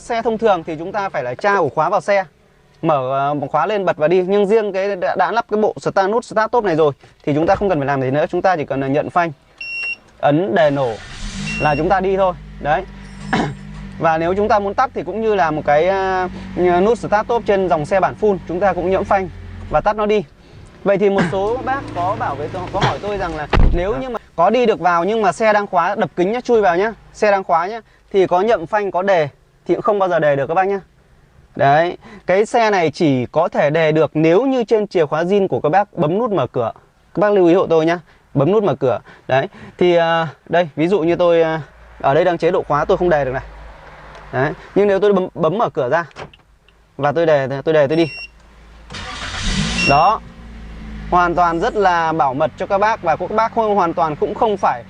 xe thông thường thì chúng ta phải là tra ổ khóa vào xe, mở khóa lên bật và đi. Nhưng riêng cái đã lắp cái bộ nút start stop này rồi thì chúng ta không cần phải làm gì nữa, chúng ta chỉ cần là nhận phanh, ấn đề nổ là chúng ta đi thôi. Đấy. Và nếu chúng ta muốn tắt thì cũng như là một cái nút start stop trên dòng xe bản full, chúng ta cũng nhẫm phanh và tắt nó đi. Vậy thì một số bác có bảo với tôi, có hỏi tôi rằng là nếu như mà có đi được vào nhưng mà xe đang khóa, đập kính nhá, chui vào nhá, xe đang khóa nhá, thì có nhậm phanh có đề thì cũng không bao giờ đề được các bác nhá. Đấy, cái xe này chỉ có thể đề được nếu như trên chìa khóa zin của các bác bấm nút mở cửa. Các bác lưu ý hộ tôi nhá, bấm nút mở cửa. Đấy, thì đây, ví dụ như tôi ở đây đang chế độ khóa tôi không đề được này. Đấy, nhưng nếu tôi bấm mở cửa ra và tôi đề tôi đi. Đó. Hoàn toàn rất là bảo mật cho các bác, và các bác hoàn toàn cũng không phải